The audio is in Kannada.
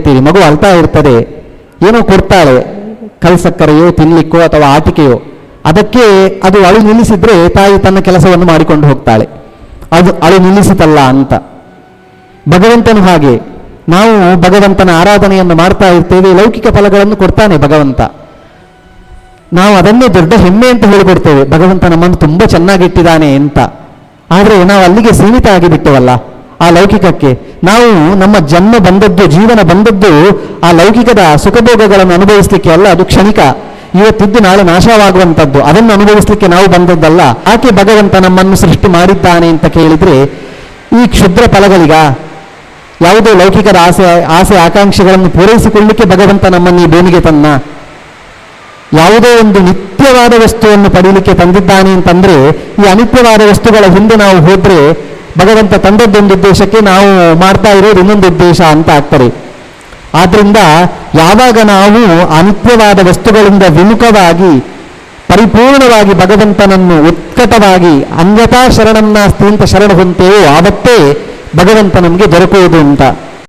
ಅಂತೀರಿ. ಮಗು ಅಳ್ತಾ ಇರ್ತದೆ, ಏನೋ ಕೊಡ್ತಾಳೆ, ಕಲ್ಸಕ್ಕರೆಯೋ ತಿನ್ಲಿಕ್ಕೋ ಅಥವಾ ಆಟಿಕೆಯೋ, ಅದಕ್ಕೆ ಅದು ಅಳು ನಿಲ್ಲಿಸಿದ್ರೆ ತಾಯಿ ತನ್ನ ಕೆಲಸವನ್ನು ಮಾಡಿಕೊಂಡು ಹೋಗ್ತಾಳೆ, ಅದು ಅಳು ನಿಲ್ಲಿಸಿತಲ್ಲ ಅಂತ. ಭಗವಂತನು ಹಾಗೆ, ನಾವು ಭಗವಂತನ ಆರಾಧನೆಯನ್ನು ಮಾಡ್ತಾ ಇರ್ತೇವೆ, ಲೌಕಿಕ ಫಲಗಳನ್ನು ಕೊಡ್ತಾನೆ ಭಗವಂತ. ನಾವು ಅದನ್ನೇ ದೊಡ್ಡ ಹೆಮ್ಮೆ ಅಂತ ಹೇಳಿಕೊಡ್ತೇವೆ, ಭಗವಂತ ನಮ್ಮನ್ನು ತುಂಬ ಚೆನ್ನಾಗಿಟ್ಟಿದ್ದಾನೆ ಅಂತ. ಆದರೆ ನಾವು ಅಲ್ಲಿಗೆ ಸೀಮಿತ ಆಗಿಬಿಟ್ಟವಲ್ಲ ಆ ಲೌಕಿಕಕ್ಕೆ. ನಾವು ನಮ್ಮ ಜನ್ಮ ಬಂದದ್ದು, ಜೀವನ ಬಂದದ್ದು ಆ ಲೌಕಿಕದ ಸುಖಭೋಗಗಳನ್ನು ಅನುಭವಿಸಲಿಕ್ಕೆ ಅಲ್ಲ, ಅದು ಕ್ಷಣಿಕ, ಇವತ್ತಿದ್ದು ನಾಳೆ ನಾಶವಾಗುವಂಥದ್ದು. ಅದನ್ನು ಅನುಭವಿಸಲಿಕ್ಕೆ ನಾವು ಬಂದದ್ದಲ್ಲ. ಆಕೆ ಭಗವಂತ ನಮ್ಮನ್ನು ಸೃಷ್ಟಿ ಮಾಡಿದ್ದಾನೆ ಅಂತ ಕೇಳಿದರೆ ಈ ಕ್ಷುದ್ರ ಫಲಗಳಿಗ, ಯಾವುದೋ ಲೌಕಿಕದ ಆಸೆ ಆಕಾಂಕ್ಷೆಗಳನ್ನು ಪೂರೈಸಿಕೊಳ್ಳಲಿಕ್ಕೆ ಭಗವಂತ ನಮ್ಮನ್ನು ಈ ಭೂಮಿಗೆ ತನ್ನ, ಯಾವುದೋ ಒಂದು ನಿತ್ಯವಾದ ವಸ್ತುವನ್ನು ಪಡೀಲಿಕ್ಕೆ ತಂದಿದ್ದಾನೆ ಅಂತಂದ್ರೆ ಈ ಅನಿತ್ಯವಾದ ವಸ್ತುಗಳ ಹಿಂದೆ ನಾವು ಹೋದ್ರೆ ಭಗವಂತ ತಂದದ್ದೊಂದು ಉದ್ದೇಶಕ್ಕೆ, ನಾವು ಮಾಡ್ತಾ ಇರೋದು ಇನ್ನೊಂದು ಉದ್ದೇಶ ಅಂತ ಆಗ್ತಾರೆ. ಆದ್ರಿಂದ ಯಾವಾಗ ನಾವು ಅನಿತ್ಯವಾದ ವಸ್ತುಗಳಿಂದ ವಿಮುಖವಾಗಿ ಪರಿಪೂರ್ಣವಾಗಿ ಭಗವಂತನನ್ನು ಉತ್ಕಟವಾಗಿ ಅನ್ಯಥಾ ಶರಣನ್ನಾಸ್ತಿ ಅಂತ ಶರಣ ಹೊಂತೇವೋ ಆವತ್ತೇ ಭಗವಂತ ನಮಗೆ ದೊರಕುವುದು ಅಂತ.